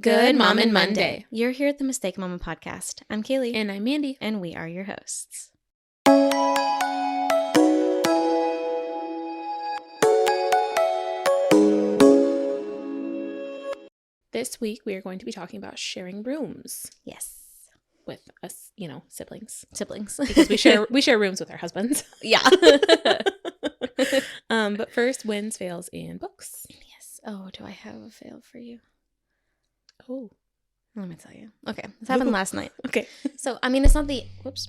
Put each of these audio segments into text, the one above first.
Good Mom and Monday. You're here at the Mistake Mama podcast. I'm Kaylee. And I'm Mandee. And we are your hosts. This week we are going to be talking about sharing rooms. Yes. With us, siblings. Siblings. Because we share rooms with our husbands. Yeah. But first, wins, fails, and books. Yes. Oh, do I have a fail for you? Oh. Let me tell you. Okay. This happened last night. Okay. So, it's not the... Whoops.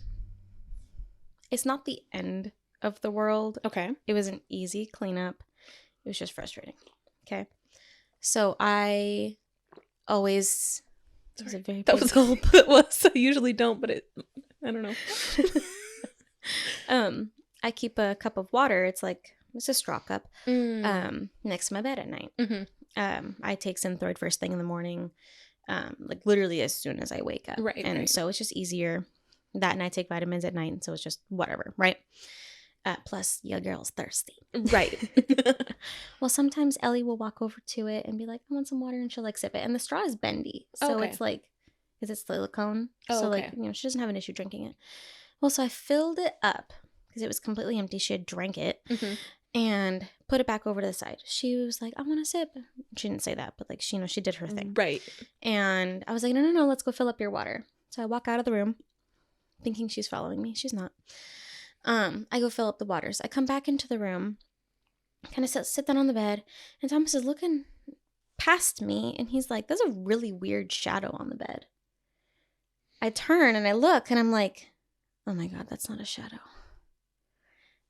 It's not the end of the world. Okay. It was an easy cleanup. It was just frustrating. Okay. So, I always... Sorry. Very that was all it was. I usually don't, but I don't know. I keep a cup of water. It's a straw cup next to my bed at night. Mm-hmm. I take Synthroid first thing in the morning, literally as soon as I wake up. Right. And so it's just easier. That and I take vitamins at night, and so it's just whatever, right? Plus, your girl's thirsty. Right. Well, sometimes Ellie will walk over to it and be like, I want some water, and she'll sip it. And the straw is bendy. So okay. It's is it silicone? Oh, so okay. She doesn't have an issue drinking it. Well, so I filled it up because it was completely empty. She had drank it and put it back over to the side. She was like, I want to sip. She didn't say that, but she did her thing. Right. And I was like, no, let's go fill up your water. So I walk out of the room thinking she's following me. She's not. I go fill up the waters. I come back into the room, kind of sit down on the bed, and Thomas is looking past me, and he's like, there's a really weird shadow on the bed. I turn and I look, and I'm like, oh my God, that's not a shadow.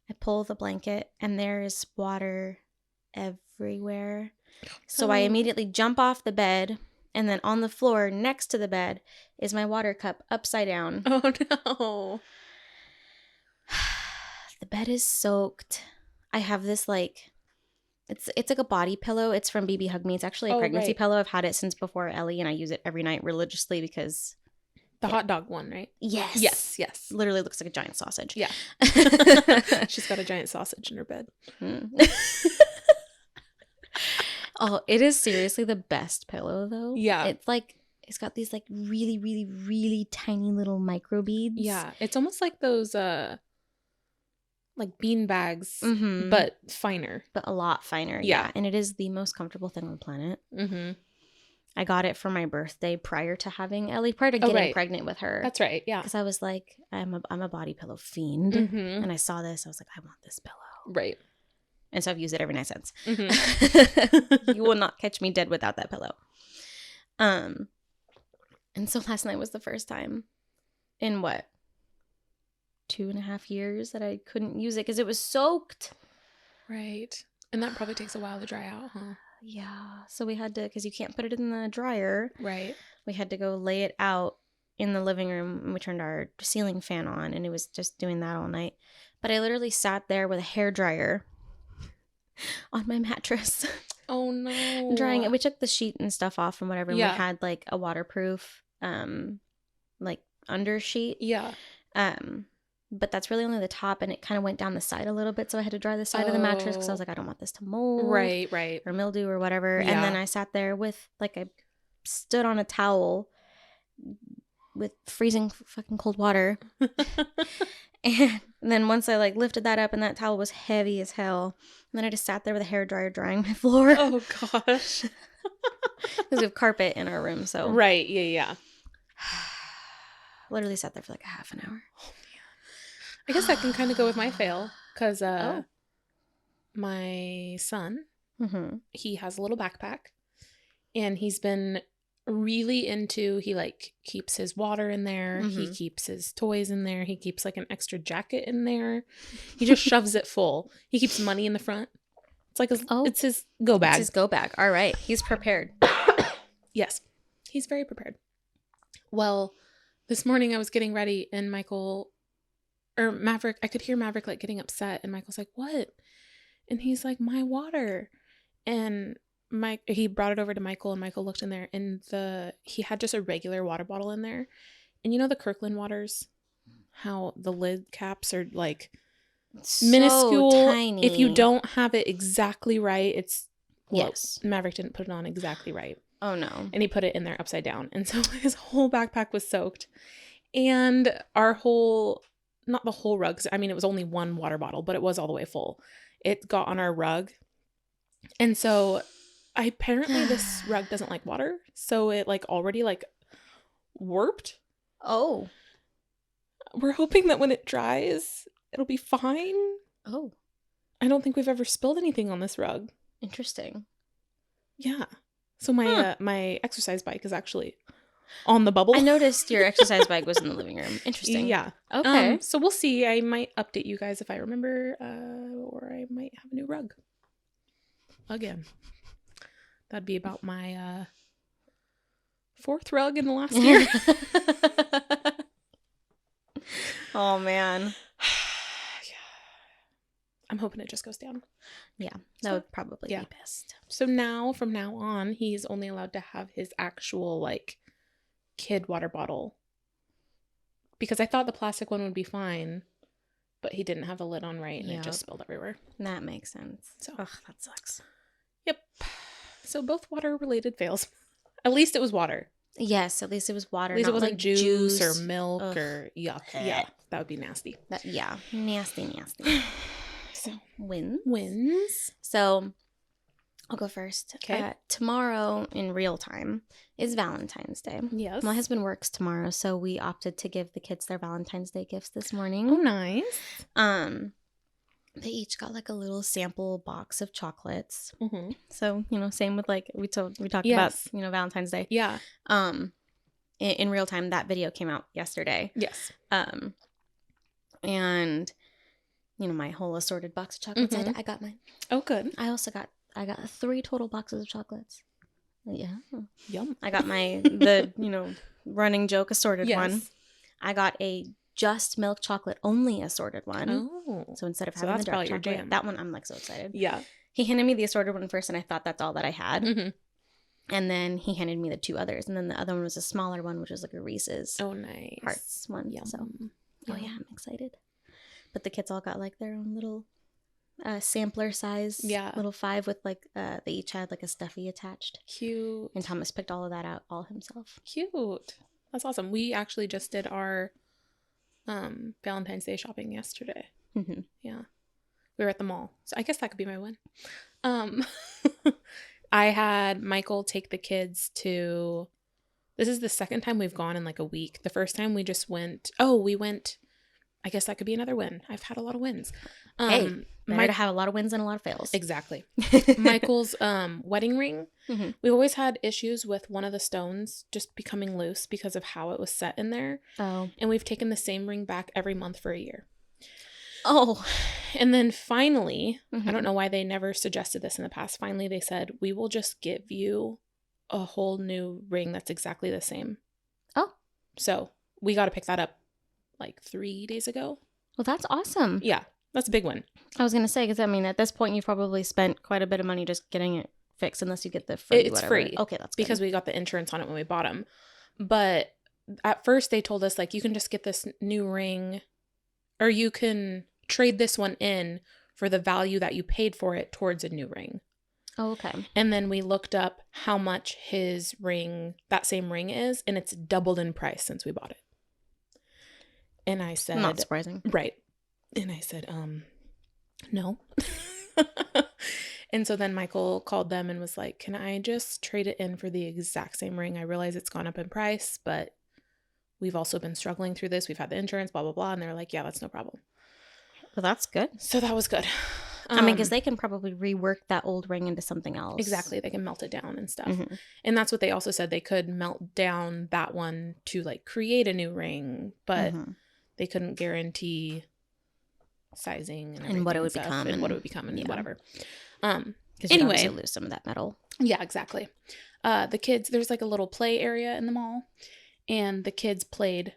I pull the blanket, and there is water everywhere. So I immediately jump off the bed, and then on the floor next to the bed is my water cup upside down. Oh no. The bed is soaked. I have this it's like a body pillow. It's from BB Hug Me. It's actually a pregnancy pillow. I've had it since before Ellie, and I use it every night religiously because the hot dog one, right? Yes. Literally looks like a giant sausage. Yeah. She's got a giant sausage in her bed. Oh, it is seriously the best pillow though. Yeah. It's got these really, really, really tiny little micro beads. Yeah. It's almost like those bean bags, but finer. But a lot finer. Yeah. And it is the most comfortable thing on the planet. Mm-hmm. I got it for my birthday prior to having Ellie, prior to getting pregnant with her. That's right. Yeah. Because I was like, I'm a body pillow fiend. And I saw this. I was like, I want this pillow. Right. And so I've used it every night since. Mm-hmm. You will not catch me dead without that pillow. And so last night was the first time in 2.5 years that I couldn't use it because it was soaked. Right. And that probably takes a while to dry out, huh? Yeah. So we had to, because you can't put it in the dryer. Right. We had to go lay it out in the living room, and we turned our ceiling fan on, and it was just doing that all night. But I literally sat there with a hairdryer on my mattress. Oh no. Drying it. We took the sheet and stuff off and whatever. And Yeah. we had a waterproof under sheet. Yeah. But that's really only the top, and it kind of went down the side a little bit, so I had to dry the side of the mattress because I was like, I don't want this to mold. Right. Or mildew or whatever. Yeah. And then I sat there with I stood on a towel with freezing fucking cold water. And then once I lifted that up, and that towel was heavy as hell, and then I just sat there with a hairdryer drying my floor. Oh gosh. Because we have carpet in our room, so right. Yeah. Literally sat there for a half an hour. Oh man. I guess that can kind of go with my fail because my son, he has a little backpack, and he's been really into, he keeps his water in there, he keeps his toys in there, he keeps an extra jacket in there, he just shoves it full. He keeps money in the front. It's it's his go bag. It's his go bag. All right, he's prepared. Yes, he's very prepared. Well, this morning I was getting ready, and Maverick, I could hear Maverick getting upset, and Michael's like, what? And he's like, my water. And he brought it over to Michael, and Michael looked in there, and he had just a regular water bottle in there. And the Kirkland waters, how the lid caps are so minuscule. Tiny. If you don't have it exactly right, it's yes. Maverick didn't put it on exactly right. Oh, no. And he put it in there upside down. And so his whole backpack was soaked. And our whole, not the whole rug, I mean, it was only one water bottle, but it was all the way full. It got on our rug. And so apparently this rug doesn't like water. So it like already like warped. Oh. We're hoping that when it dries, it'll be fine. Oh. I don't think we've ever spilled anything on this rug. Interesting. Yeah. So my my exercise bike is actually on the bubble. I noticed your exercise bike was in the living room. Interesting. Yeah. Okay. So we'll see. I might update you guys if I remember, or I might have a new rug. Again. That'd be about my 4th rug in the last year. Oh, man. I'm hoping it just goes down. Yeah, that would probably be best. So now, from now on, he's only allowed to have his actual, like, kid water bottle. Because I thought the plastic one would be fine, but he didn't have the lid on right, and it just spilled everywhere. That makes sense. So, ugh, that sucks. Yep. So both water-related fails. At least it was water. Yes, at least it was water. At least it wasn't like juice or milk or yuck. Heh. Yeah, that would be nasty. Nasty. So wins. So I'll go first. Okay. Tomorrow in real time is Valentine's Day. Yes. My husband works tomorrow, so we opted to give the kids their Valentine's Day gifts this morning. Oh, nice. They each got like a little sample box of chocolates. Mm-hmm. So, same with like we talked about, Valentine's Day. Yeah. In real time, that video came out yesterday. Yes. And my whole assorted box of chocolates. Mm-hmm. I got mine. Oh, good. I got 3 total boxes of chocolates. Yeah. Yum. I got the running joke assorted one. I got a just milk chocolate only assorted one. Oh. So instead of having the dark chocolate, your jam. that one I'm like so excited. Yeah. He handed me the assorted one first, and I thought that's all that I had. Mm-hmm. And then he handed me the 2 others, and then the other one was a smaller one, which was like a Reese's. Oh, nice. Hearts one. Yum. So, yeah, I'm excited. But the kids all got like their own little sampler size. Yeah. Little 5 with like they each had like a stuffy attached. Cute. And Thomas picked all of that out all himself. Cute. That's awesome. We actually just did our Valentine's Day shopping yesterday. Mm-hmm. Yeah. We were at the mall. So I guess that could be my win. I had Michael take the kids to, this is the second time we've gone in like a week. The first time we just went, I guess that could be another win. I've had a lot of wins. Better to have a lot of wins and a lot of fails. Exactly. Michael's wedding ring. Mm-hmm. We always had issues with one of the stones just becoming loose because of how it was set in there. Oh. And we've taken the same ring back every month for a year. Oh. And then finally, Mm-hmm. I don't know why they never suggested this in the past. Finally, they said, we will just give you a whole new ring that's exactly the same. Oh. So we got to pick that up like 3 days ago. Well, that's awesome. Yeah. That's a big one. I was going to say, because at this point, you've probably spent quite a bit of money just getting it fixed, unless you get the free It's free. Okay, that's good. Because we got the insurance on it when we bought them. But at first they told us, like, you can just get this new ring, or you can trade this one in for the value that you paid for it towards a new ring. Oh, okay. And then we looked up how much his ring, that same ring is, and it's doubled in price since we bought it. And I said... Not surprising. Right. And I said, no. And so then Michael called them and was like, can I just trade it in for the exact same ring? I realize it's gone up in price, but we've also been struggling through this. We've had the insurance, blah, blah, blah. And they were like, yeah, that's no problem. Well, that's good. So that was good. I mean, because they can probably rework that old ring into something else. Exactly. They can melt it down and stuff. Mm-hmm. And that's what they also said. They could melt down that one to like create a new ring, but they couldn't guarantee sizing and what it would become and what it would become and whatever. Because anyway, you lose some of that metal. Yeah, exactly. The kids, there's like a little play area in the mall, and the kids played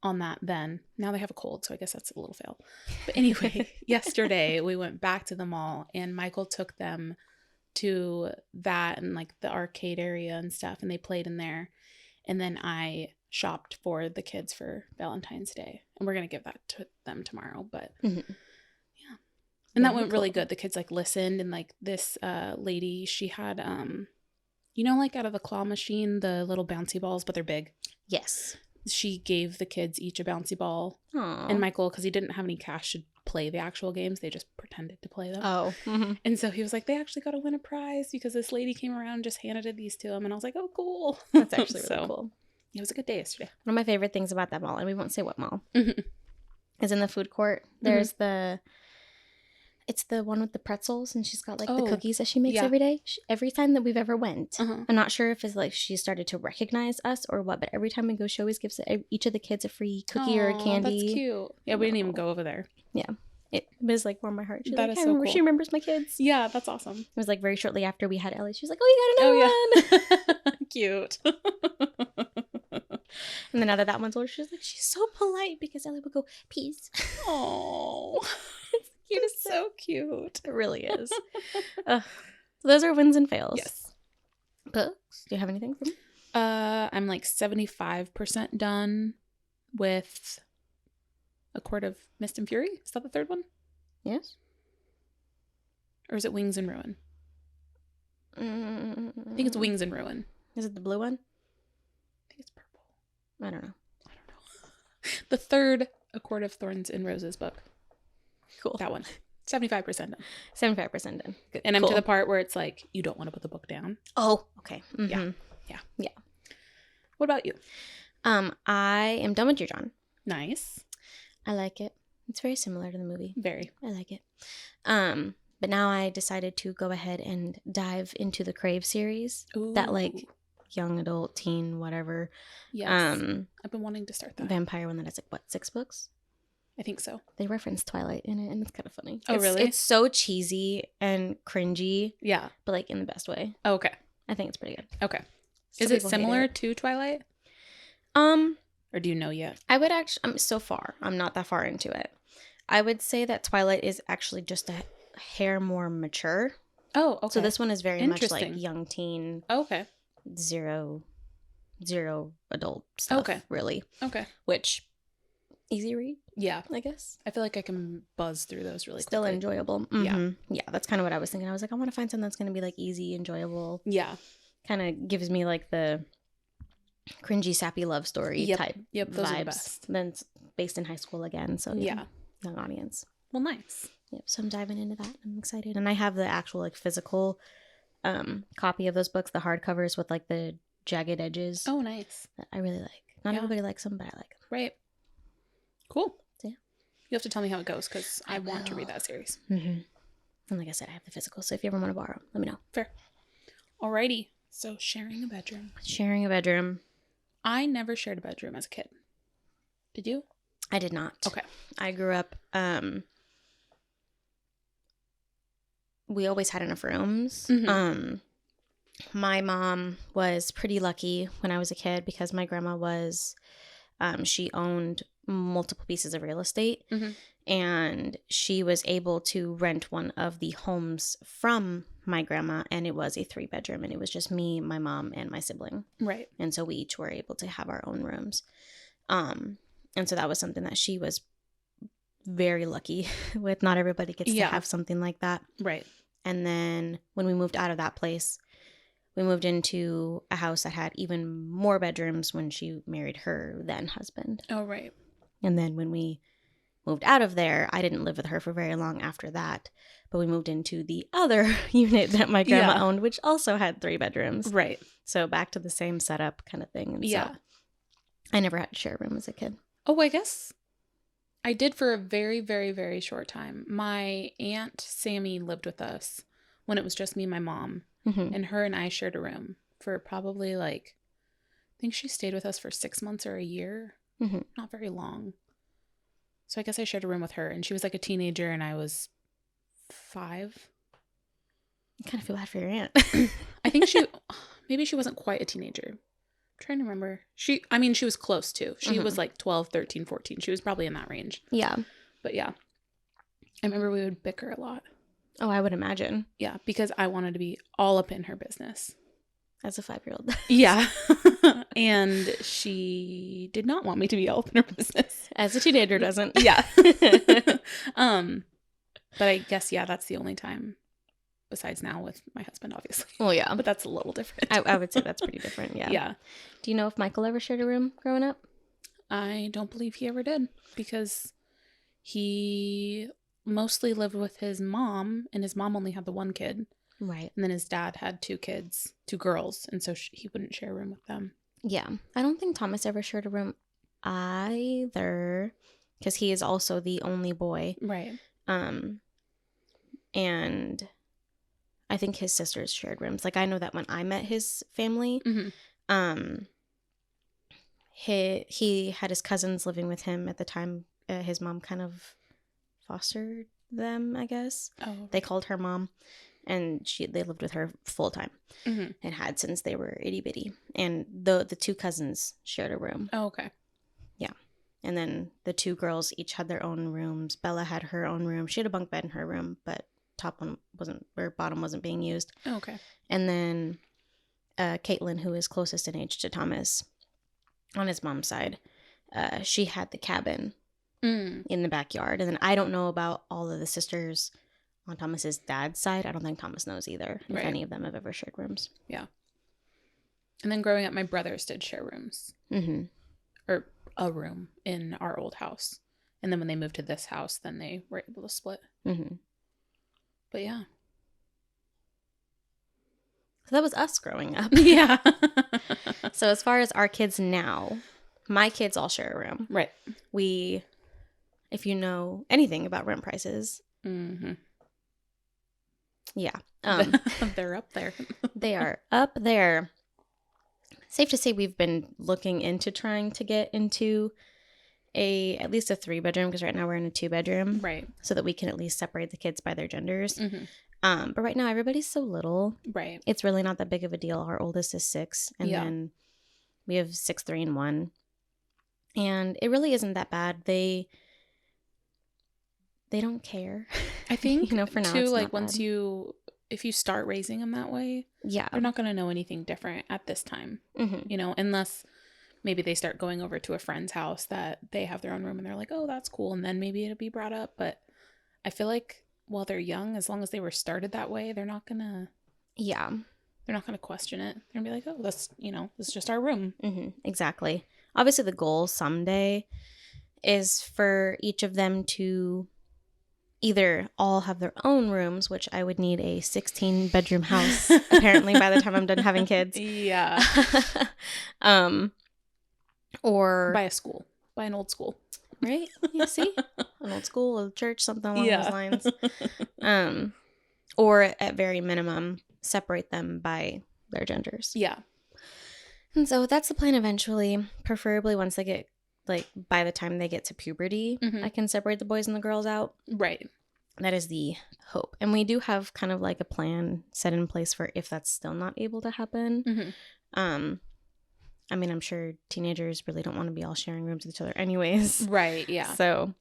on that then. Now they have a cold, so I guess that's a little fail. But anyway, yesterday we went back to the mall, and Michael took them to that and like the arcade area and stuff, and they played in there. And then I shopped for the kids for Valentine's Day, and we're gonna give that to them tomorrow. But yeah, and that went really good. The kids like listened, and like this lady, she had You know, like out of the claw machine, the little bouncy balls, but they're big. Yes. She gave the kids each a bouncy ball. Aww. And Michael, because he didn't have any cash to play the actual games, they just pretended to play them. Oh. Mm-hmm. And so he was like, they actually got to win a prize because this lady came around and just handed these to him. And I was like, oh, cool. That's actually really cool. It was a good day yesterday. One of my favorite things about that mall, and we won't say what mall, Mm-hmm. is in the food court. There's it's the one with the pretzels, and she's got like the cookies that she makes every day. Every time that we've ever went, I'm not sure if it's like she started to recognize us or what, but every time we go, she always gives each of the kids a free cookie or a candy. That's cute. Yeah, we didn't even go over there. Yeah. It was like warm my heart. She's that like, is so cool. She remembers my kids. Yeah, that's awesome. It was like very shortly after we had Ellie. She was like, oh, you got another one. Cute. And then now that one's older, she's like, she's so polite because Ellie would go, peace. Oh, it's so cute. It really is. So those are wins and fails. Yes. Books. Do you have anything for me? I'm like 75% done with A Court of Mist and Fury. Is that the third one? Yes. Or is it Wings and Ruin? I think it's Wings and Ruin. Is it the blue one? I think it's purple. I don't know. The third A Court of Thorns and Roses book. Cool. That one. 75% done. 75% done. Good. And I'm to the part where it's like, you don't want to put the book down. Oh, okay. Mm-hmm. Yeah. What about you? I am done with Dear John. Nice. I like it. It's very similar to the movie. Very. I like it. But now I decided to go ahead and dive into the Crave series. Ooh. That like young adult, teen, whatever. Yes. I've been wanting to start that. Vampire one that has like 6 books? I think so. They reference Twilight in it, and it's kind of funny. Oh, really? It's so cheesy and cringy. Yeah. But like in the best way. Oh, okay. I think it's pretty good. Okay. Is it similar to Twilight? Or do you know yet? I would actually, so far, I'm not that far into it. I would say that Twilight is actually just a hair more mature. Oh, okay. So this one is very much like young teen. Okay. Zero adult stuff. Okay. Really. Okay. Which, easy read. Yeah. I guess. I feel like I can buzz through those really Still quickly. enjoyable. Mm-hmm. Yeah. Yeah, that's kind of what I was thinking. I was like, I want to find something that's going to be like easy, enjoyable. Yeah. Kind of gives me like the cringy, sappy love story type those vibes. Are the best. Then it's based in high school again. So yeah. Young audience. Well, nice. Yep. So I'm diving into that. I'm excited. And I have the actual like physical copy of those books, the hardcovers with like the jagged edges. Oh, nice. That I really like. Not everybody likes them, but I like them. Right. Cool. So, yeah. You have to tell me how it goes because I want to read that series. Mm-hmm. And like I said, I have the physical. So if you ever want to borrow, let me know. Fair. Alrighty. So sharing a bedroom. Sharing a bedroom. I never shared a bedroom as a kid. Did you? I did not. Okay. I grew up, we always had enough rooms. Mm-hmm. My mom was pretty lucky when I was a kid because my grandma was, she owned multiple pieces of real estate, and she was able to rent one of the homes from my grandma, and it was a 3-bedroom, and it was just me, my mom, and my sibling. Right. And so we each were able to have our own rooms. And so that was something that she was very lucky with. Not everybody gets to have something like that. Right. And then when we moved out of that place, we moved into a house that had even more bedrooms when she married her then husband. Oh, right. And then when we moved out of there, I didn't live with her for very long after that, but we moved into the other unit that my grandma owned, which also had 3 bedrooms. Right. So back to the same setup kind of thing. And so I never had to share a room as a kid. Oh, I guess I did for a very, very, very short time. My Aunt Sammy lived with us when it was just me and my mom. And her and I shared a room for probably like, I think she stayed with us for 6 months or a year. Not very long. So I guess I shared a room with her, and she was like a teenager and I was 5. I kind of feel bad for your aunt. I think maybe she wasn't quite a teenager. I'm trying to remember. She was close to. She was like 12, 13, 14. She was probably in that range. Yeah. But yeah. I remember we would bicker a lot. Oh, I would imagine. Yeah, because I wanted to be all up in her business. As a 5-year-old. Yeah. And she did not want me to be all up in her business. As a teenager doesn't. Yeah. But I guess, that's the only time besides now with my husband, obviously. Well, yeah. But that's a little different. I would say that's pretty different, yeah. Yeah. Do you know if Michael ever shared a room growing up? I don't believe he ever did, because he mostly lived with his mom, and his mom only had the one kid. Right. And then his dad had 2 kids, 2 girls, and so he wouldn't share a room with them. Yeah. I don't think Thomas ever shared a room either, because he is also the only boy. Right. And I think his sisters shared rooms. Like, I know that when I met his family, he had his cousins living with him at the time. His mom kind of fostered them, I guess. Oh. They called her mom, and they lived with her full time, and had since they were itty bitty. And the 2 cousins shared a room. Oh, okay. Yeah. And then the 2 girls each had their own rooms. Bella had her own room. She had a bunk bed in her room, but bottom wasn't being used. Oh, okay. And then Caitlin, who is closest in age to Thomas on his mom's side, she had the cabin in the backyard. And then I don't know about all of the sisters on Thomas's dad's side. I don't think Thomas knows either if any of them have ever shared rooms. Yeah. And then growing up, my brothers did share rooms. Mm-hmm. Or a room in our old house. And then when they moved to this house, then they were able to split. Mm-hmm. But yeah. So that was us growing up. Yeah. So as far as our kids now, my kids all share a room. Right. If you know anything about rent prices, yeah. They're up there. They are up there. Safe to say we've been looking into trying to get into at least a 3-bedroom, because right now we're in a 2-bedroom. Right. So that we can at least separate the kids by their genders. But right now everybody's so little. Right. It's really not that big of a deal. Our oldest is 6, and then we have 6, 3, and 1. And it really isn't that bad. They don't care. I think, for now, too, it's like, not bad. if you start raising them that way, they're not going to know anything different at this time, unless maybe they start going over to a friend's house that they have their own room and they're like, oh, that's cool. And then maybe it'll be brought up. But I feel like while they're young, as long as they were started that way, they're not going to, they're not going to question it. They're going to be like, oh, that's, this is just our room. Exactly. Obviously the goal someday is for each of them to either all have their own rooms, which I would need a 16-bedroom house, apparently, by the time I'm done having kids. Yeah. Or by a school. By an old school. Right? You see? An old school, a church, something along those lines. Or at very minimum, separate them by their genders. Yeah. And so that's the plan eventually. Preferably once they get, by the time they get to puberty, I can separate the boys and the girls out. Right. That is the hope. And we do have kind of a plan set in place for if that's still not able to happen. I mean, I'm sure teenagers really don't want to be all sharing rooms with each other anyways. Right, yeah. So,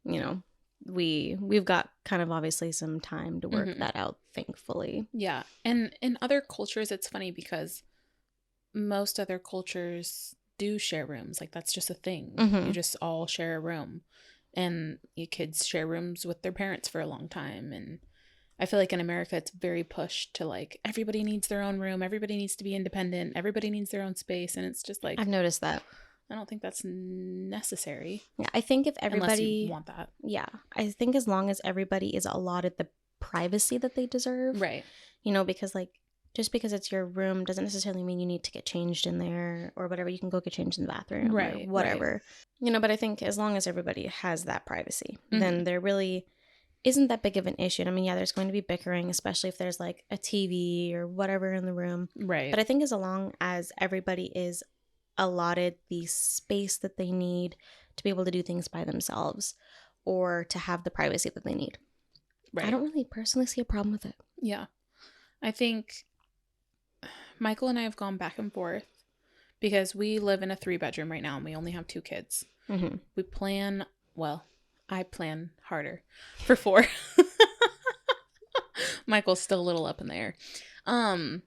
we've got kind of obviously some time to work that out, thankfully. Yeah. And in other cultures, it's funny because most other cultures do share rooms. That's just a thing. You just all share a room. And your kids share rooms with their parents for a long time. And I feel like in America, it's very pushed to everybody needs their own room. Everybody needs to be independent. Everybody needs their own space. And it's just I've noticed that. I don't think that's necessary. Yeah, I think if everybody... Unless you want that. Yeah. I think as long as everybody is allotted the privacy that they deserve. Right. Because just because it's your room doesn't necessarily mean you need to get changed in there or whatever. You can go get changed in the bathroom or whatever. Right. But I think as long as everybody has that privacy, then there really isn't that big of an issue. And I mean, there's going to be bickering, especially if there's a TV or whatever in the room. Right. But I think as long as everybody is allotted the space that they need to be able to do things by themselves or to have the privacy that they need. Right. I don't really personally see a problem with it. Yeah. I think Michael and I have gone back and forth because we live in a 3-bedroom right now and we only have 2 kids. We plan, I plan harder for 4. Michael's still a little up in the air. And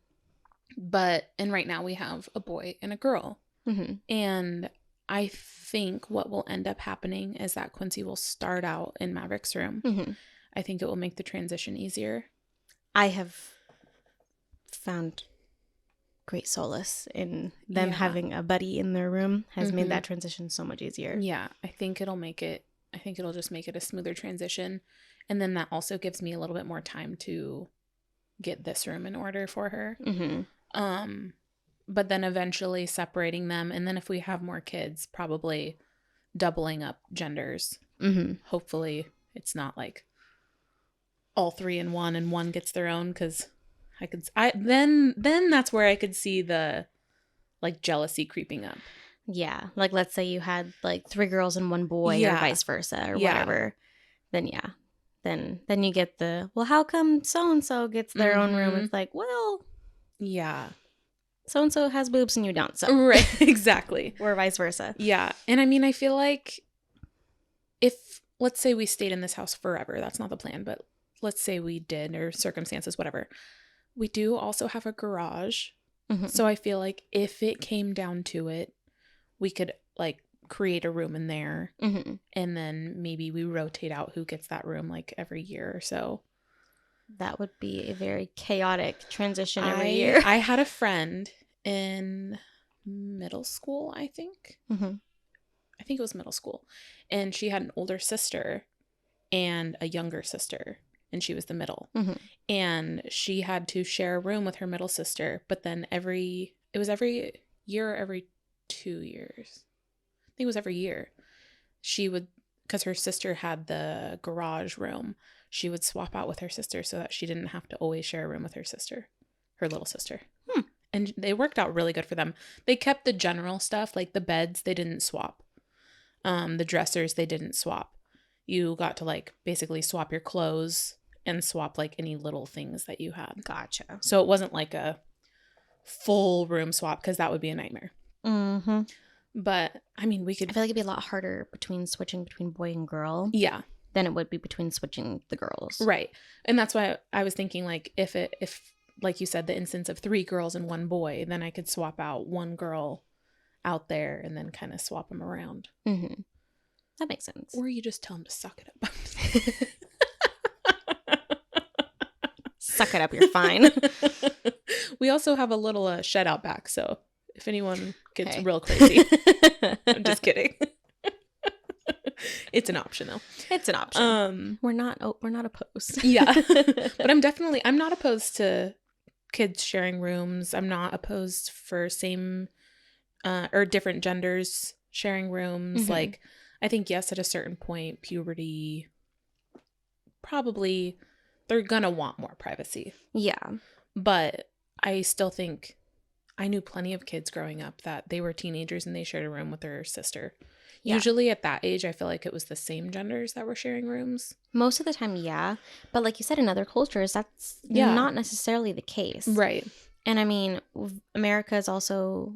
right now we have a boy and a girl. And I think what will end up happening is that Quincy will start out in Maverick's room. I think it will make the transition easier. I have found great solace in them having a buddy in their room has made that transition so much easier. Yeah, I think it'll just make it a smoother transition. And then that also gives me a little bit more time to get this room in order for her. But then eventually separating them. And then if we have more kids, probably doubling up genders. Hopefully it's not like all three in one and one gets their own, because then that's where I could see the like jealousy creeping up. Yeah, like let's say you had like 3 girls and 1 boy or vice versa or whatever. Then then you get the, well, how come so and so gets their own room? It's like, well, so and so has boobs and you don't, so right, exactly, or vice versa. Yeah, and I mean, I feel like if, let's say we stayed in this house forever, that's not the plan, but let's say we did, or circumstances, whatever. We do also have a garage. So I feel like if it came down to it, we could like create a room in there. And then maybe we rotate out who gets that room like every year or so. That would be a very chaotic transition every year. I had a friend in middle school, I think. I think it was middle school. And she had an older sister and a younger sister. And she was the middle. And she had to share a room with her middle sister. But then every year or every 2 years. I think it was every year. She would, because her sister had the garage room, she would swap out with her sister so that she didn't have to always share a room with her sister, her little sister. And it worked out really good for them. They kept the general stuff, like the beds, they didn't swap. The dressers, they didn't swap. You got to like basically swap your clothes and swap like any little things that you had. Gotcha. So it wasn't like a full room swap, because that would be a nightmare. But I mean, I feel like it'd be a lot harder switching between boy and girl. Yeah. Than it would be between switching the girls. Right. And that's why I was thinking, like, if like you said, the instance of 3 girls and 1 boy, then I could swap out 1 girl out there and then kind of swap them around. That makes sense. Or you just tell them to suck it up. Suck it up, you're fine. We also have a little shed out back, so if anyone gets real crazy. I'm just kidding. It's an option, though. It's an option. We're not opposed. Yeah. But I'm not opposed to kids sharing rooms. I'm not opposed for same or different genders sharing rooms. Like, I think, yes, at a certain point, puberty, probably they're gonna want more privacy. Yeah. But I still think I knew plenty of kids growing up that they were teenagers and they shared a room with their sister. Yeah. Usually at that age, I feel like it was the same genders that were sharing rooms. Most of the time, yeah. But like you said, in other cultures, that's not necessarily the case. Right. And I mean, America is also,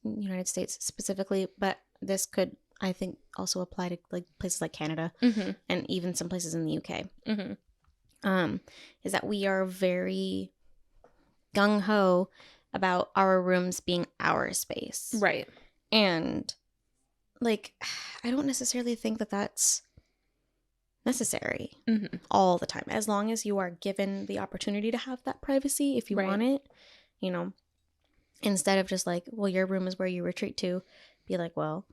United States specifically, but this could, I think, also apply to like places like Canada and even some places in the UK. Is that we are very gung-ho about our rooms being our space. Right. And like, I don't necessarily think that that's necessary all the time. As long as you are given the opportunity to have that privacy, if you want it, you know, instead of just like, well, your room is where you retreat to, be like, well,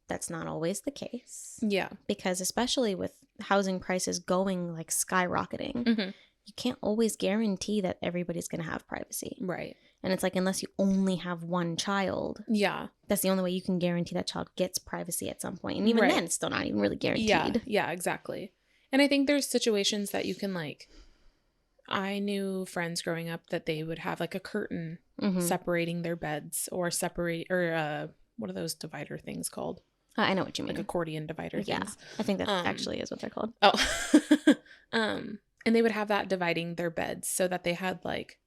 that's not always the case. Yeah. Because especially with housing prices going like skyrocketing, you can't always guarantee that everybody's going to have privacy. Right. And it's like, unless you only have one child. Yeah. That's the only way you can guarantee that child gets privacy at some point. And even then, it's still not even really guaranteed. Yeah, exactly. And I think there's situations that you can like, I knew friends growing up that they would have like a curtain separating their beds or what are those divider things called? I know what you mean. Like accordion divider things. Yeah, I think that actually is what they're called. Oh. And they would have that dividing their beds so that they had like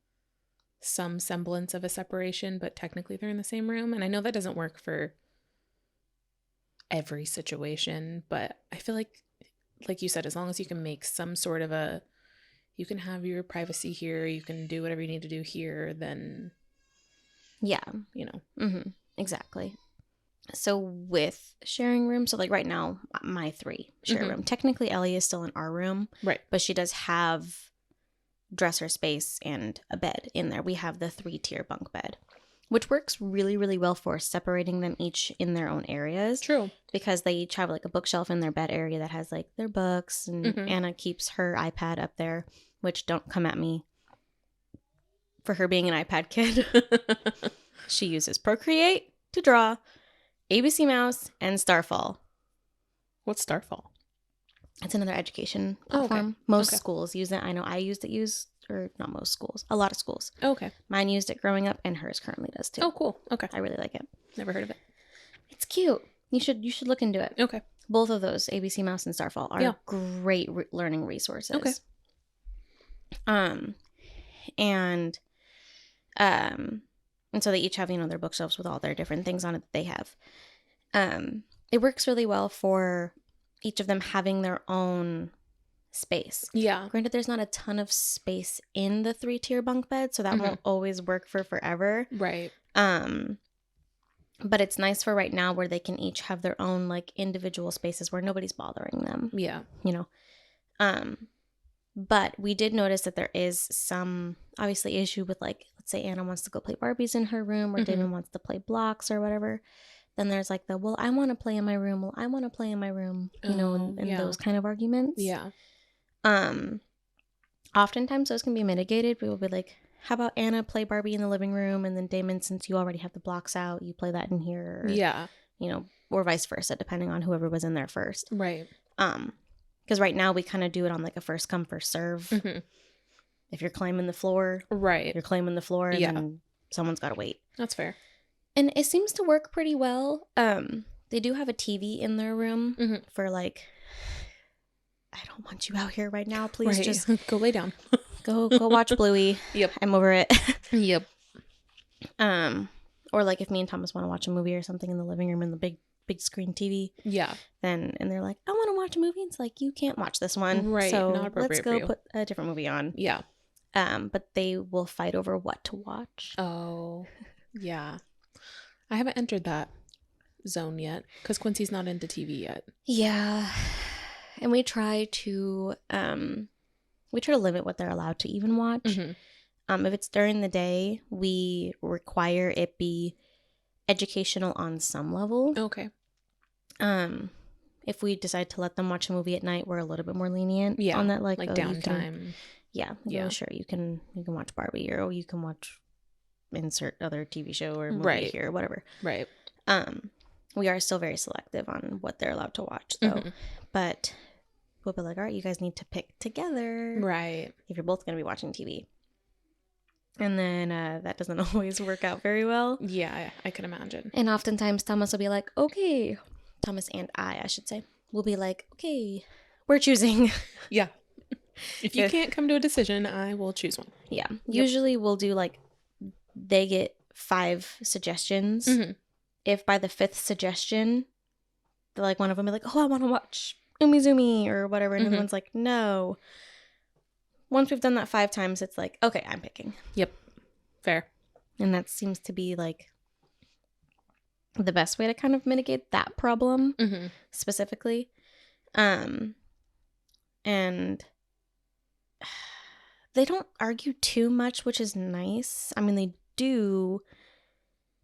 some semblance of a separation, but technically they're in the same room. And I know that doesn't work for every situation, but I feel like you said, as long as you can make some sort of you can have your privacy here, you can do whatever you need to do here, then yeah, you know. Exactly. So with sharing rooms, so like right now, my 3 share a room. Technically, Ellie is still in our room. Right. But she does have dresser space and a bed in there. We have the 3-tier bunk bed, which works really, really well for separating them each in their own areas. True. Because they each have like a bookshelf in their bed area that has like their books, and Anna keeps her iPad up there, which don't come at me for her being an iPad kid. She uses Procreate to draw, ABC Mouse, and Starfall. What's Starfall? It's another education platform. Okay. Most schools use it. I know I used it, or not most schools, a lot of schools. Okay. Mine used it growing up, and hers currently does too. Oh, cool. Okay. I really like it. Never heard of it. It's cute. You should look into it. Okay. Both of those, ABC Mouse and Starfall, are great learning resources. Okay. And so they each have, their bookshelves with all their different things on it that they have. It works really well for each of them having their own space. Yeah. Granted, there's not a ton of space in the 3-tier bunk bed, so that won't always work for forever. Right. But it's nice for right now where they can each have their own like individual spaces where nobody's bothering them. Yeah. But we did notice that there is some obviously issue with, like, let's say Anna wants to go play Barbies in her room, or Damon wants to play blocks or whatever. Then there's like well, I want to play in my room. Well, I want to play in my room, and those kind of arguments. Yeah. Oftentimes those can be mitigated. We will be like, how about Anna play Barbie in the living room, and then Damon, since you already have the blocks out, you play that in here. Or, yeah. Or vice versa, depending on whoever was in there first. Right. Because right now we kind of do it on like a first come, first serve. If you're claiming the floor, right, you're claiming the floor, and then someone's got to wait. That's fair. And it seems to work pretty well. They do have a TV in their room for like, I don't want you out here right now. Please just go lay down. go watch Bluey. Yep. I'm over it. Yep. Or like if me and Thomas want to watch a movie or something in the living room in the big screen TV. Yeah. And they're like, I want to watch a movie. It's like, you can't watch this one. Right. So not appropriate let's for go you. put a different movie on. Yeah. But they will fight over what to watch. Oh, yeah. I haven't entered that zone yet because Quincy's not into TV yet. Yeah. And we try to limit what they're allowed to even watch. If it's during the day, we require it be educational on some level. Okay. If we decide to let them watch a movie at night, we're a little bit more lenient on that. Like downtime. Yeah. Sure. You can watch Barbie, or you can watch insert other TV show or movie here or whatever. Right. We are still very selective on what they're allowed to watch though. But we'll be like, all right, you guys need to pick together. Right. If you're both going to be watching TV. And then that doesn't always work out very well. Yeah, I can imagine. And oftentimes Thomas will be like, okay. Thomas and I should say, will be like, okay, we're choosing. Yeah. If you can't come to a decision, I will choose one. Yeah. Yep. Usually we'll do like, they get 5 suggestions. If by the 5th suggestion, like one of them be like, oh, I want to watch Umizoomi or whatever. And everyone's like, no. Once we've done that 5 times, it's like, okay, I'm picking. Yep. Fair. And that seems to be like the best way to kind of mitigate that problem specifically. And they don't argue too much, which is nice. I mean, they do,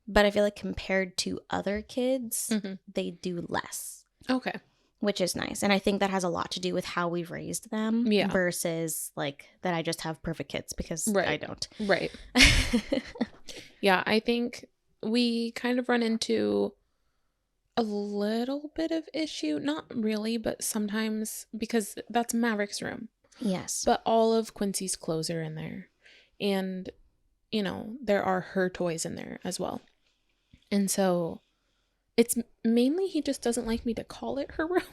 but I feel like compared to other kids, they do less. Okay. Which is nice. And I think that has a lot to do with how we've raised them versus like that I just have perfect kids, because I don't. Right. Yeah, I think we kind of run into a little bit of issue. Not really, but sometimes, because that's Maverick's room. Yes. But all of Quincy's clothes are in there. And, there are her toys in there as well. And so it's mainly he just doesn't like me to call it her room.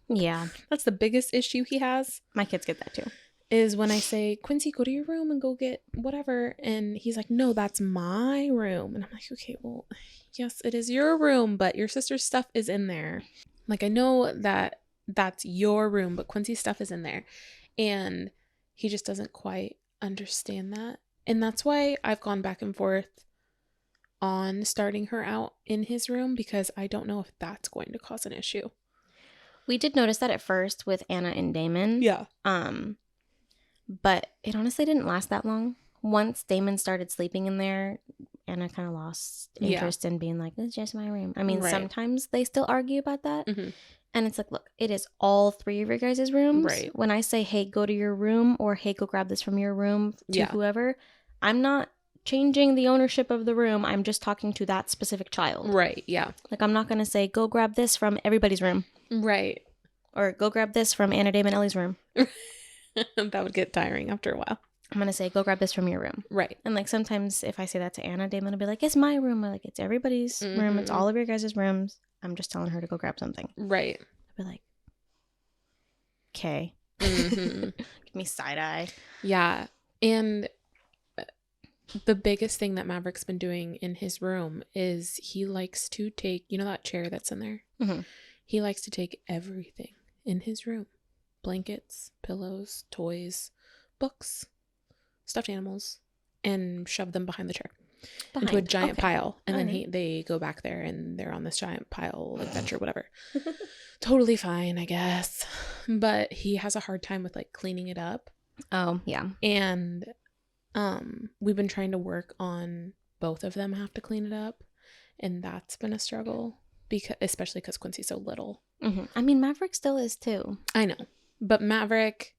Yeah. That's the biggest issue he has. My kids get that too. Is when I say, Quincy, go to your room and go get whatever. And he's like, no, that's my room. And I'm like, okay, well, yes, it is your room, but your sister's stuff is in there. Like, I know that that's your room, but Quincy's stuff is in there. And he just doesn't quite understand that. And that's why I've gone back and forth on starting her out in his room, because I don't know if that's going to cause an issue. We did notice that at first with Anna and Damon. Yeah. But it honestly didn't last that long. Once Damon started sleeping in there, Anna kind of lost interest in being like, it's just my room. I mean, sometimes they still argue about that. Mm-hmm. And it's like, look, it is all 3 of your guys' rooms. Right. When I say, hey, go to your room, or hey, go grab this from your room to whoever, I'm not changing the ownership of the room. I'm just talking to that specific child. Right, yeah. Like, I'm not going to say, go grab this from everybody's room. Right. Or go grab this from Anna, Damon, Ellie's room. That would get tiring after a while. I'm going to say, go grab this from your room. Right. And like sometimes if I say that to Anna, Damon will be like, it's my room. I'm like, it's everybody's room. It's all of your guys' rooms. I'm just telling her to go grab something. Right. I'll be like, okay. Give me side eye. Yeah. And the biggest thing that Maverick's been doing in his room is he likes to take, you know that chair that's in there? Mm-hmm. He likes to take everything in his room. Blankets, pillows, toys, books, stuffed animals, and shove them behind the chair into a giant pile. And then they go back there and they're on this giant pile adventure, whatever. Totally fine, I guess. But he has a hard time with like cleaning it up. Oh, yeah. And we've been trying to work on both of them have to clean it up. And that's been a struggle, especially because Quincy's so little. Mm-hmm. I mean, Maverick still is too. I know. But Maverick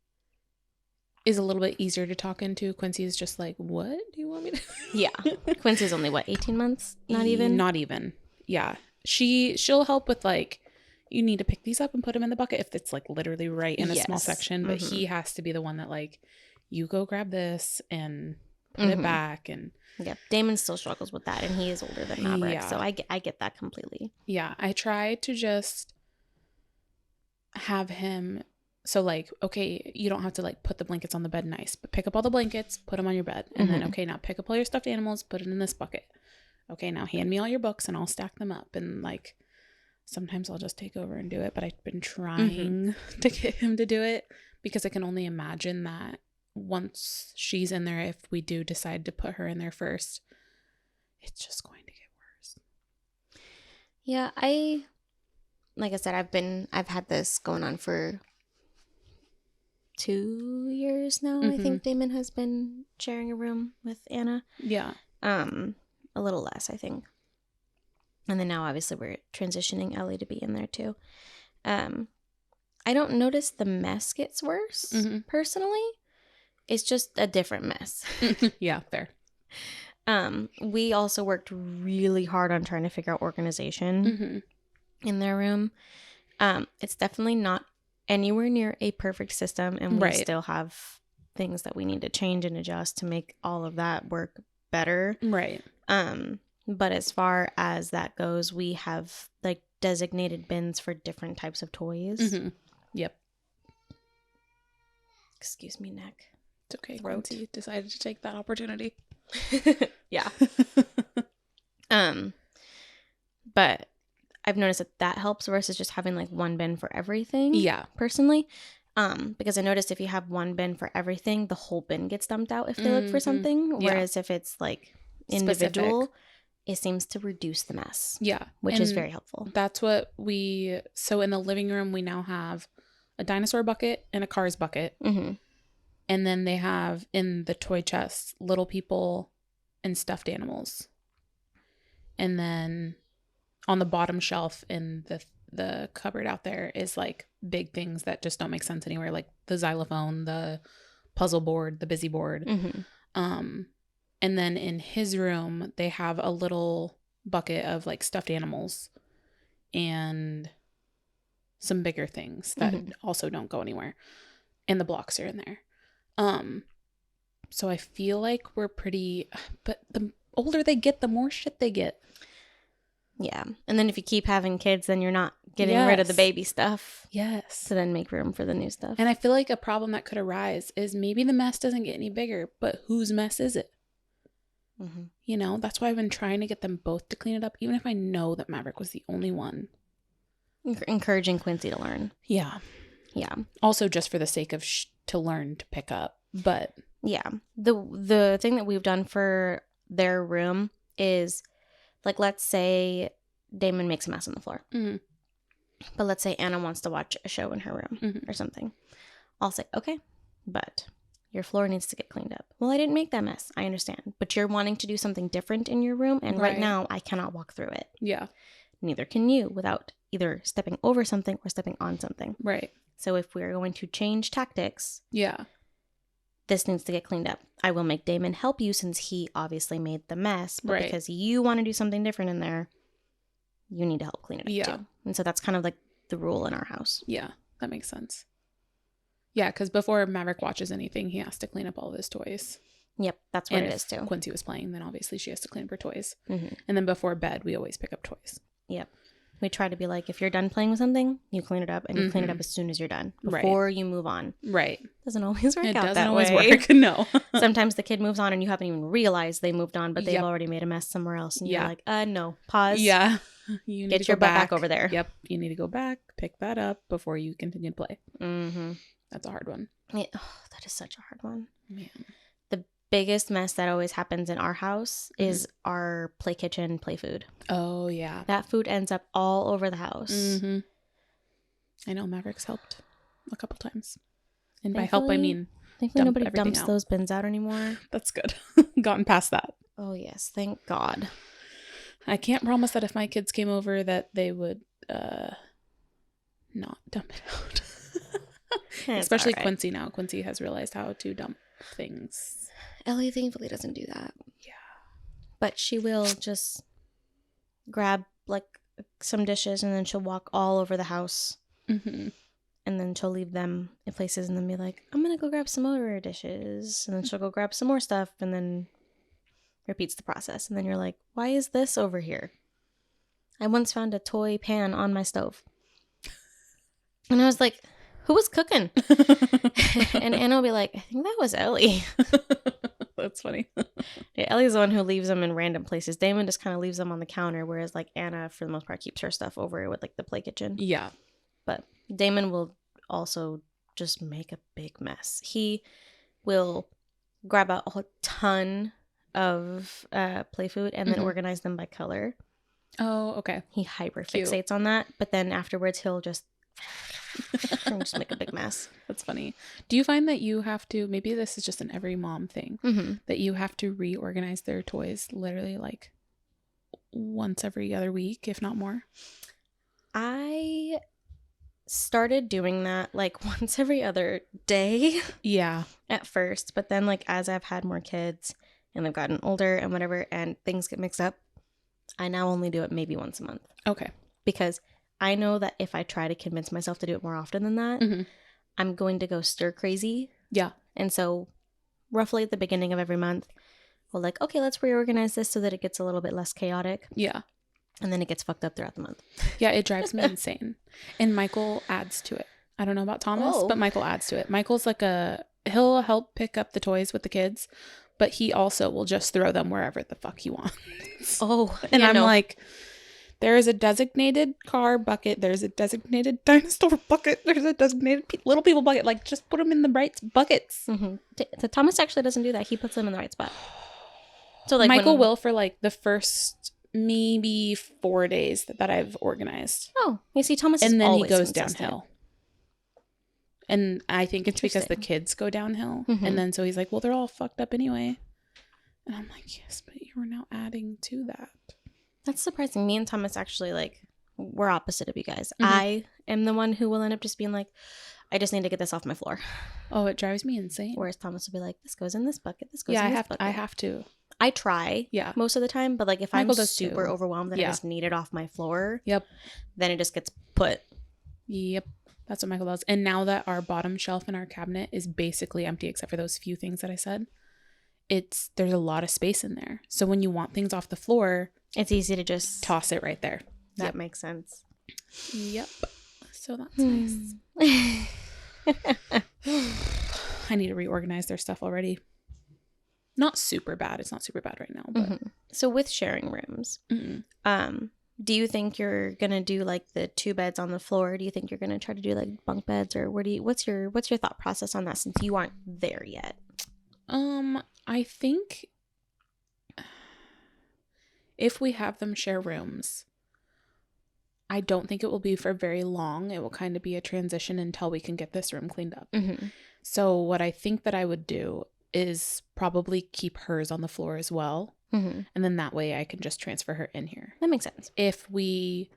is a little bit easier to talk into. Quincy is just like, what do you want me to do? Yeah. Quincy's only, 18 months? Not even? Not even. Yeah. She'll help with like, you need to pick these up and put them in the bucket if it's like literally right in a small section. But he has to be the one that like, you go grab this and put it back. And yeah, Damon still struggles with that, and he is older than Maverick. Yeah. So I get that completely. Yeah. I try to just have him... So, like, okay, you don't have to, like, put the blankets on the bed nice, but pick up all the blankets, put them on your bed. And then, okay, now pick up all your stuffed animals, put it in this bucket. Okay, now hand me all your books and I'll stack them up. And, like, sometimes I'll just take over and do it, but I've been trying to get him to do it because I can only imagine that once she's in there, if we do decide to put her in there first, it's just going to get worse. Yeah, like I said, I've had this going on for 2 years now. I think Damon has been sharing a room with Anna. Yeah. A little less, I think. And then now obviously we're transitioning Ellie to be in there too. I don't notice the mess gets worse personally. It's just a different mess. Yeah, fair. We also worked really hard on trying to figure out organization in their room. It's definitely not anywhere near a perfect system, and we still have things that we need to change and adjust to make all of that work better. Right. But as far as that goes, we have like designated bins for different types of toys. Yep. Excuse me, neck. It's okay. Quincy decided to take that opportunity. Yeah. But I've noticed that helps versus just having like one bin for everything. Yeah. Personally. Because I noticed if you have one bin for everything, the whole bin gets dumped out if they look for something. Whereas if it's like individual, it seems to reduce the mess. Yeah. Which is very helpful. That's what so in the living room, we now have a dinosaur bucket and a Cars bucket. And then they have in the toy chest, little people and stuffed animals. And then on the bottom shelf in the cupboard out there is like big things that just don't make sense anywhere, like the xylophone, the puzzle board, the busy board. And then in his room, they have a little bucket of like stuffed animals and some bigger things that also don't go anywhere. And the blocks are in there. So I feel like we're pretty, but the older they get, the more shit they get. Yeah. And then if you keep having kids, then you're not getting rid of the baby stuff. Yes. To then make room for the new stuff. And I feel like a problem that could arise is maybe the mess doesn't get any bigger, but whose mess is it? You know, that's why I've been trying to get them both to clean it up, even if I know that Maverick was the only one. Encouraging Quincy to learn. Yeah. Yeah. Also just for the sake of to learn to pick up. But yeah, the thing that we've done for their room is, like, let's say Damon makes a mess on the floor. But let's say Anna wants to watch a show in her room or something. I'll say, okay, but your floor needs to get cleaned up. Well, I didn't make that mess. I understand. But you're wanting to do something different in your room. And right now, I cannot walk through it. Yeah. Neither can you without either stepping over something or stepping on something. Right. So if we're going to change tactics, yeah, this needs to get cleaned up. I will make Damon help you since he obviously made the mess. But because you want to do something different in there, you need to help clean it up too. And so that's kind of like the rule in our house. Yeah, that makes sense. Yeah, because before Maverick watches anything, he has to clean up all of his toys. Yep, that's what it is too. Quincy was playing, then obviously she has to clean up her toys. Mm-hmm. And then before bed, we always pick up toys. Yep. We try to be like, if you're done playing with something, you clean it up, and you clean it up as soon as you're done before you move on. Right. Doesn't always work out that way. It doesn't always work. No. Sometimes the kid moves on and you haven't even realized they moved on, but they've already made a mess somewhere else. And you're like, no, pause. Yeah. You need Get your butt back over there. Yep. You need to go back, pick that up before you continue to play. Mm-hmm. That's a hard one. That is such a hard one. Man. The biggest mess that always happens in our house is our play kitchen, play food. Oh, yeah. That food ends up all over the house. Mm-hmm. I know Maverick's helped a couple times. And by help, I mean thankfully nobody dumps those bins out anymore. That's good. Gotten past that. Oh, yes. Thank God. I can't promise that if my kids came over that they would not dump it out. Especially right. Quincy now. Quincy has realized how to dump things. Ellie thankfully doesn't do that. Yeah. But she will just grab like some dishes and then she'll walk all over the house. Mm-hmm. And then she'll leave them in places and then be like, I'm going to go grab some more dishes. And then she'll go grab some more stuff and then repeats the process. And then you're like, why is this over here? I once found a toy pan on my stove. And I was like, who was cooking? And Anna will be like, I think that was Ellie. That's funny. Yeah, Ellie's the one who leaves them in random places. Damon just kind of leaves them on the counter, whereas like Anna, for the most part, keeps her stuff over with like the play kitchen. Yeah. But Damon will also just make a big mess. He will grab out a ton of play food and then organize them by color. Oh, okay. He hyper fixates on that, but then afterwards he'll just make a big mess. That's funny. Do you find that you have to, maybe this is just an every mom thing, that you have to reorganize their toys literally like once every other week, if not more? I started doing that like once every other day. Yeah. At first, but then like as I've had more kids and they've gotten older and whatever and things get mixed up, I now only do it maybe once a month. Okay. Because I know that if I try to convince myself to do it more often than that, I'm going to go stir crazy. Yeah. And so roughly at the beginning of every month, we're like, okay, let's reorganize this so that it gets a little bit less chaotic. Yeah. And then it gets fucked up throughout the month. Yeah, it drives me insane. And Michael adds to it. I don't know about Thomas, but Michael adds to it. Michael's like he'll help pick up the toys with the kids, but he also will just throw them wherever the fuck he wants. Oh. And I'm like, there is a designated car bucket. There's a designated dinosaur bucket. There's a designated little people bucket. Like, just put them in the right buckets. Thomas actually doesn't do that. He puts them in the right spot. So like Michael will for like the first maybe 4 days that I've organized. Oh, you see, Thomas is and then always he goes consistent. downhill. And I think it's because the kids go downhill. And then so he's like, well, they're all fucked up anyway. And I'm like, yes, but you are now adding to that. That's surprising. Me and Thomas actually, like, we're opposite of you guys. I am the one who will end up just being like, I just need to get this off my floor. Oh, it drives me insane. Whereas Thomas will be like, this goes in this bucket. This goes in this bucket. I have to. I try most of the time. But, like, if I'm super overwhelmed that I just need it off my floor, then it just gets put. Yep. That's what Michael does. And now that our bottom shelf in our cabinet is basically empty except for those few things that I said, there's a lot of space in there. So when you want things off the floor, it's easy to just toss it right there. That makes sense. Yep. So that's nice. I need to reorganize their stuff already. Not super bad. It's not super bad right now. But So with sharing rooms, do you think you're gonna do like the 2 beds on the floor? Do you think you're gonna try to do like bunk beds, or what's your thought process on that since you aren't there yet? I think if we have them share rooms, I don't think it will be for very long. It will kind of be a transition until we can get this room cleaned up. So what I think that I would do is probably keep hers on the floor as well. Mm-hmm. And then that way I can just transfer her in here. That makes sense. If we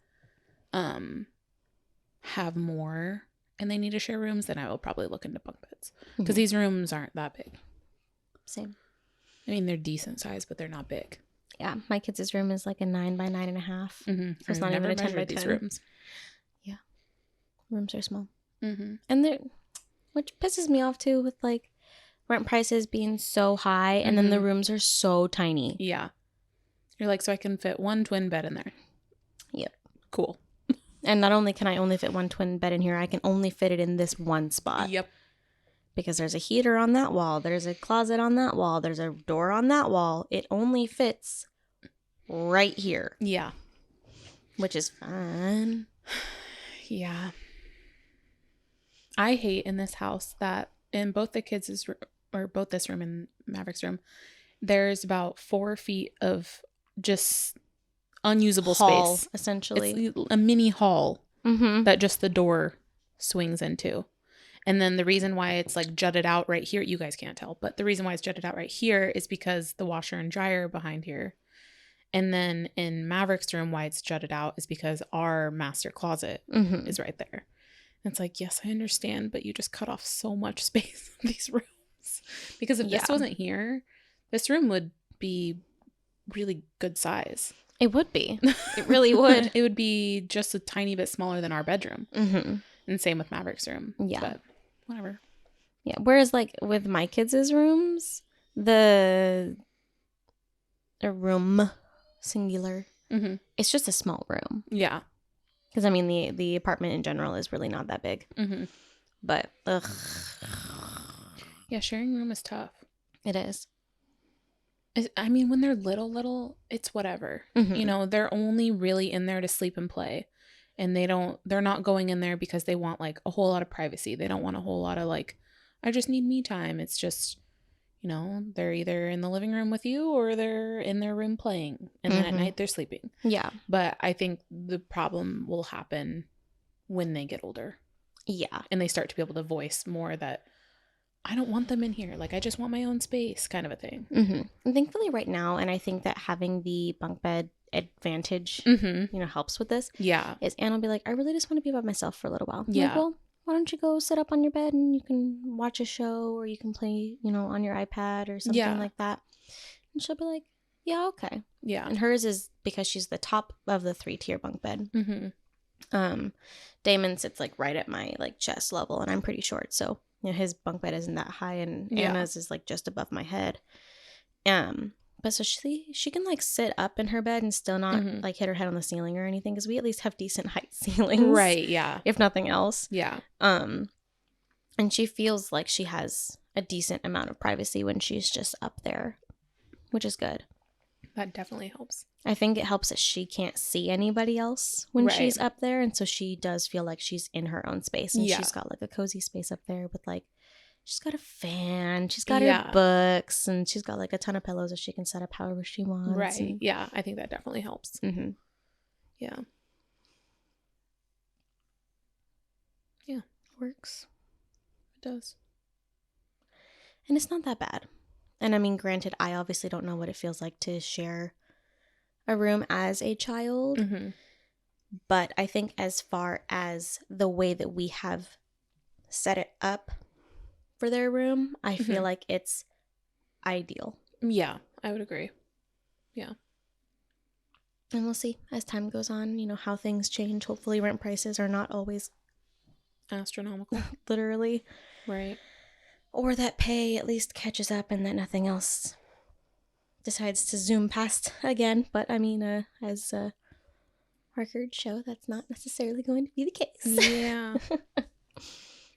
have more and they need to share rooms, then I will probably look into bunk beds. Because these rooms aren't that big. Same. I mean, they're decent size, but they're not big. Yeah, my kids' room is like a 9 by 9.5. Mm-hmm. So it's not even a 10 by 10. These rooms. Yeah, rooms are small. Mm-hmm. And which pisses me off too with like rent prices being so high, and then the rooms are so tiny. Yeah, you're like, so I can fit one twin bed in there. Yep. Cool. And not only can I only fit one twin bed in here, I can only fit it in this one spot. Yep. Because there's a heater on that wall, there's a closet on that wall, there's a door on that wall. It only fits right here. Yeah. Which is fun. Yeah. I hate in this house that in both the kids' or both this room and Maverick's room, there's about 4 feet of just unusable hall, space. Essentially. It's a mini hall that just the door swings into. And then the reason why it's like jutted out right here, you guys can't tell, but the reason why it's jutted out right here is because the washer and dryer are behind here. And then in Maverick's room, why it's jutted out is because our master closet is right there. And it's like, yes, I understand, but you just cut off so much space in these rooms. Because if this wasn't here, this room would be really good size. It would be. It really would. It would be just a tiny bit smaller than our bedroom. And same with Maverick's room. Yeah. But whatever. Yeah. Whereas like with my kids' rooms, a room, singular, it's just a small room. Yeah. Because I mean the apartment in general is really not that big. But ugh. Yeah, sharing room is tough. It is. I mean, when they're little, it's whatever. You know, they're only really in there to sleep and play. And they're not going in there because they want like a whole lot of privacy. They don't want a whole lot of like, I just need me time. It's just, you know, they're either in the living room with you or they're in their room playing. And then at night they're sleeping. Yeah. But I think the problem will happen when they get older. Yeah. And they start to be able to voice more that I don't want them in here. Like, I just want my own space kind of a thing. And thankfully right now, and I think that having the bunk bed advantage, you know, helps with this. Yeah. Is Anne will be like, I really just want to be by myself for a little while. Yeah. Like, well, why don't you go sit up on your bed and you can watch a show or you can play, you know, on your iPad or something like that. And she'll be like, yeah, okay. Yeah. And hers is because she's the top of the 3-tier bunk bed. Damon sits like right at my like chest level and I'm pretty short. So, you know, his bunk bed isn't that high and Anna's is like just above my head. But so she can like sit up in her bed and still not like hit her head on the ceiling or anything because we at least have decent height ceilings. Right, yeah. If nothing else. Yeah. And she feels like she has a decent amount of privacy when she's just up there, which is good. That definitely helps. I think it helps that she can't see anybody else when she's up there. And so she does feel like she's in her own space. And she's got like a cozy space up there with like, she's got a fan, she's got her books, and she's got like a ton of pillows that she can set up however she wants. Right. And... Yeah, I think that definitely helps. Yeah. Yeah. Works. It does. And it's not that bad. And I mean, granted, I obviously don't know what it feels like to share a room as a child. But I think as far as the way that we have set it up for their room, I feel like it's ideal. Yeah, I would agree. Yeah. And we'll see as time goes on, you know, how things change. Hopefully rent prices are not always astronomical. Literally. Right. Or that pay at least catches up and that nothing else decides to zoom past again. But I mean, as records show, that's not necessarily going to be the case. Yeah.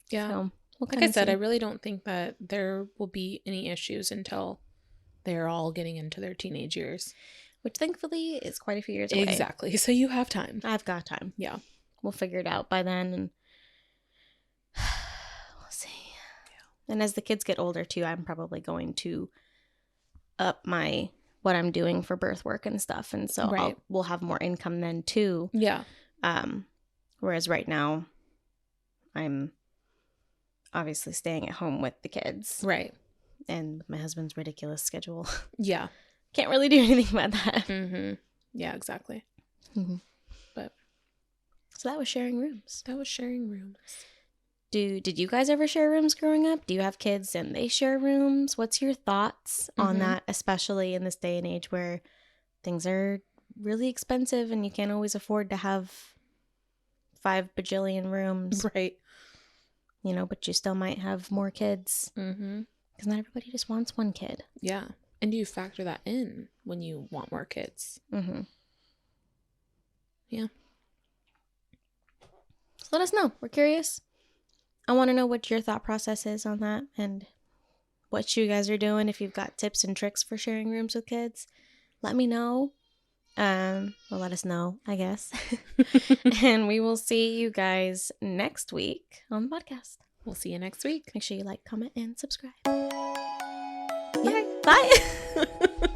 Yeah. So, like I said, I really don't think that there will be any issues until they're all getting into their teenage years. Which thankfully is quite a few years away. Exactly. So you have time. I've got time. Yeah. We'll figure it out by then and we'll see. Yeah. And as the kids get older too, I'm probably going to up what I'm doing for birth work and stuff. And so we'll have more income then too. Yeah. Whereas right now I'm obviously staying at home with the kids. Right. And my husband's ridiculous schedule. Yeah. Can't really do anything about that. Mm-hmm. Yeah, exactly. Mm-hmm. But so that was sharing rooms. Did you guys ever share rooms growing up? Do you have kids and they share rooms? What's your thoughts on that, especially in this day and age where things are really expensive and you can't always afford to have 5 bajillion rooms? Right. You know, but you still might have more kids. Mm-hmm. Because not everybody just wants one kid. Yeah. And do you factor that in when you want more kids? Mm-hmm. Yeah. So let us know. We're curious. I want to know what your thought process is on that and what you guys are doing. If you've got tips and tricks for sharing rooms with kids, let me know. Well, let us know, I guess. And we will see you guys next week on the podcast. We'll see you next week. Make sure you like, comment, and subscribe. Bye. Yeah. Bye.